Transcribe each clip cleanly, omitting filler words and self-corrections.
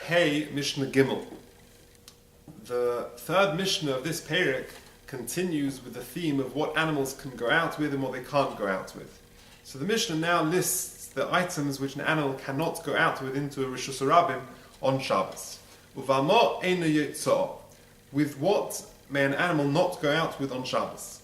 Hey Mishnah Gimel. The third Mishnah of this Perek continues with the theme of what animals can go out with and what they can't go out with. So the Mishnah now lists the items which an animal cannot go out with into a Rishus Harabim on Shabbos. Uvamo eino yotzo. With what may an animal not go out with on Shabbos?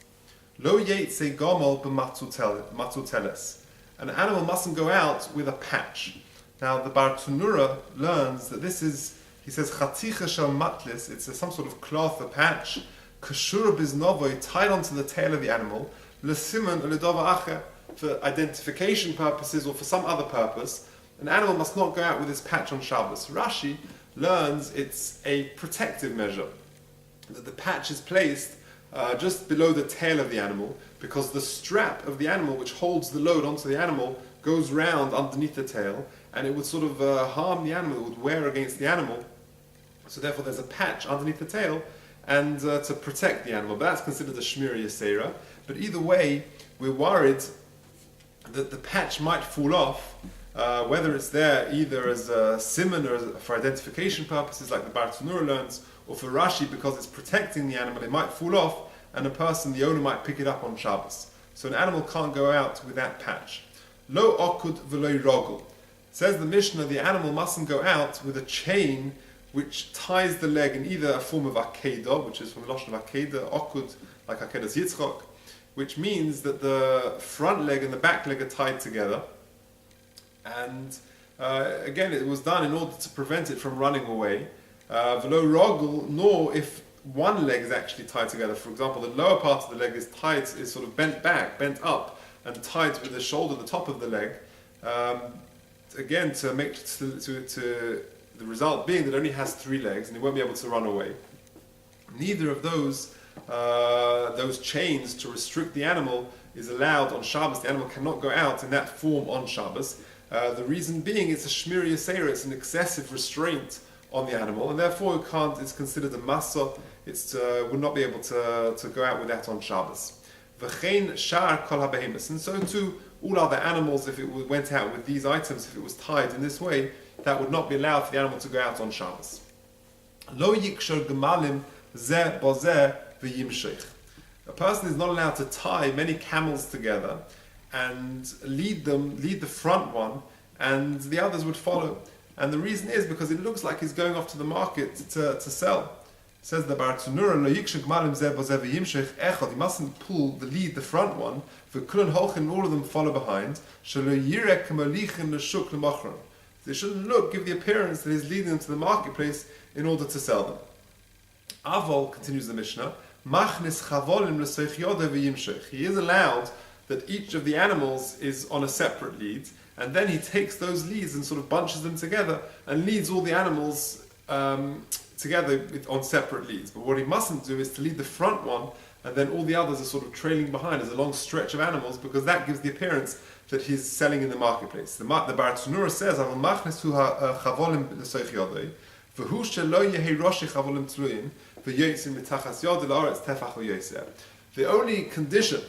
Lo yetze gomel b'matzuteles. An animal mustn't go out with a patch. Now the Bar Tanura learns that this is, he says, chaticha shel matlis, it's some sort of cloth, a patch, kashura biznovoi, tied onto the tail of the animal, lesiman uledova acher, for identification purposes or for some other purpose. An animal must not go out with this patch on Shabbos. Rashi learns it's a protective measure, that the patch is placed just below the tail of the animal, because the strap of the animal which holds the load onto the animal goes round underneath the tail, and it would sort of harm the animal, it would wear against the animal. So therefore there's a patch underneath the tail and to protect the animal. But that's considered a Shmira Yasera. But either way, we're worried that the patch might fall off, whether it's there either as a siman or for identification purposes like the Bar Tanura learns, or for Rashi because it's protecting the animal, it might fall off and the owner might pick it up on Shabbos. So an animal can't go out with that patch. Lo okud v'lo rogel. Says the Mishnah, the animal mustn't go out with a chain which ties the leg in either a form of akedah, which is from the Lashon of akedah, okud, like akedas yitzchok, which means that the front leg and the back leg are tied together. And again, it was done in order to prevent it from running away. V'lo rogel, nor if one leg is actually tied together. For example, the lower part of the leg is tied, is sort of bent back, bent up, and tied with the shoulder, the top of the leg. Again, to make to the result being that it only has 3 legs and it won't be able to run away. Neither of those chains to restrict the animal is allowed on Shabbos. The animal cannot go out in that form on Shabbos. The reason being it's a Shmira Yasera, it's an excessive restraint on the animal, and therefore it can't. It's considered a masa. It's would not be able to go out with that on Shabbos. V'chein shar kol habehemus, and so too all other animals, if it went out with these items, if it was tied in this way, that would not be allowed for the animal to go out on Shabbos. Lo yikshor gemalim zeh bozeh v'yimshech. A person is not allowed to tie many camels together and lead the front one, and the others would follow. And the reason is because it looks like he's going off to the market to sell. It says the Bar Tanura, lo yikshor gemalim zeh bozeh v'yimshech echad. He mustn't pull the front one. V'kulan holchin, all of them follow behind. Shelo yirek k'malichin l'shuk l'machron. They shouldn't give the appearance that he's leading them to the marketplace in order to sell them. Avol, continues the Mishnah, machnis chavolim l'soich yodeh v'yimshech. He is allowed that each of the animals is on a separate lead, and then he takes those leads and sort of bunches them together and leads all the animals together on separate leads. But what he mustn't do is to lead the front one and then all the others are sort of trailing behind as a long stretch of animals, because that gives the appearance that he's selling in the marketplace. The Bar Tanura says, "Avol machnesu chavolim l'soich yodei, v'hu shelo yehi roshi chavolim tluyin, v'yotzim mitachas yodei la'aretz tefach v'yoser." The only condition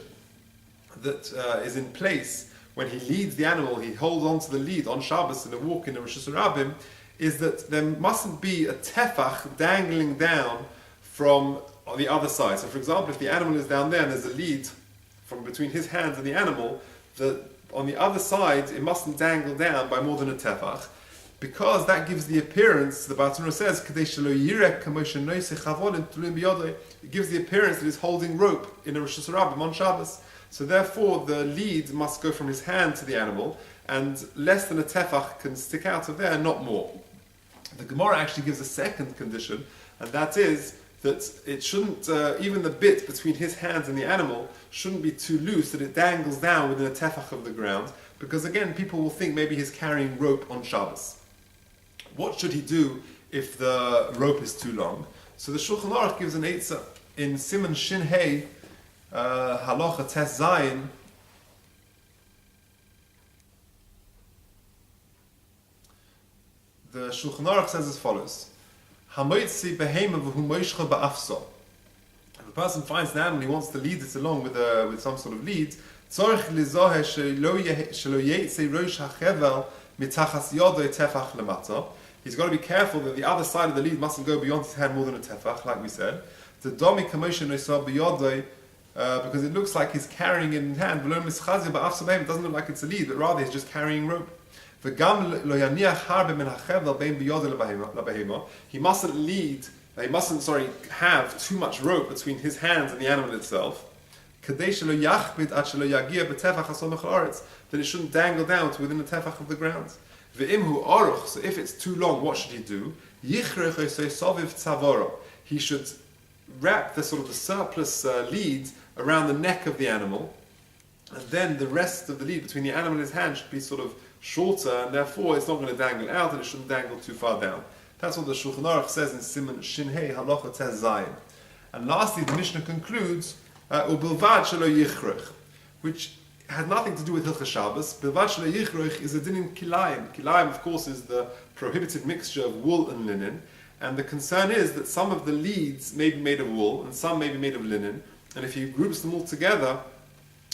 that is in place when he leads the animal, he holds on to the lead on Shabbos in a walk in a Rishus Harabim, is that there mustn't be a tefach dangling down from on the other side. So for example, if the animal is down there and there's a lead from between his hands and the animal, on the other side it mustn't dangle down by more than a tefach, because that gives the appearance, the Bar Tanura says, it gives the appearance that he's holding rope in a Rishus Harabim on Shabbos. So therefore the lead must go from his hand to the animal, and less than a tefach can stick out of there, not more. The Gemara actually gives a second condition, and that is that it shouldn't, even the bit between his hands and the animal shouldn't be too loose that it dangles down within a tefach of the ground, because again, people will think maybe he's carrying rope on Shabbos. What should he do if the rope is too long? So the Shulchan Aruch gives an eitzah in Siman Shin Hey, Halacha Tes Zayin. The Shulchan Aruch says as follows: Hamoitzi behema v'hu moishcha ba'afso. If a person finds an animal, he wants to lead it along with some sort of lead. Tzorich lizohe shelo yetze rosh hachevel mitachas yodoi tefach lemata. he's got to be careful that the other side of the lead mustn't go beyond his hand more than a tefach, like we said. The domi kamosh noisah biyodai, because it looks like he's carrying it in hand. It doesn't look like it's a lead, but rather he's just carrying rope. He mustn't have too much rope between his hands and the animal itself. That it shouldn't dangle down to within the tefach of the ground. So if it's too long, what should he do? He should wrap the sort of the surplus lead around the neck of the animal, and then the rest of the lead between the animal and his hand should be sort of shorter, and therefore it's not going to dangle out, and it shouldn't dangle too far down. That's what the Shulchan Aruch says in Siman Shinhei Halacha Tez Zayin. And lastly, the Mishnah concludes Ubilvad Shelo Yichrich, which has nothing to do with Hilchas Shabbos. Bilvad Shelo Yichrich is a din in kilayim. Kilayim, of course, is the prohibited mixture of wool and linen. And the concern is that some of the leads may be made of wool and some may be made of linen. And if he groups them all together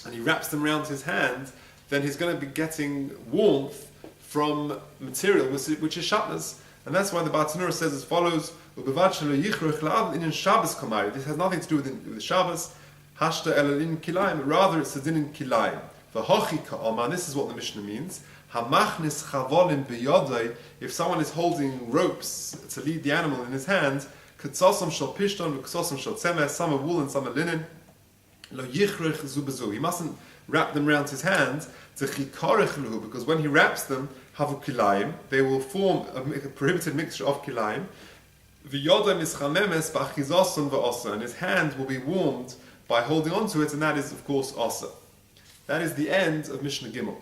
and he wraps them around his hand, then he's going to be getting warmth from material which is shatnez. And that's why the Bartanura says as follows: This has nothing to do with Shabbos. Hashta elin kilayim. Rather, it's a din in kilayim. This is what the Mishnah means. If someone is holding ropes to lead the animal in his hand, some are wool and some are linen. He mustn't wrap them around his hand, because when he wraps them, they will form a prohibited mixture of kilayim. And his hand will be warmed by holding on to it, and that is, of course, asa. That is the end of Mishnah Gimel.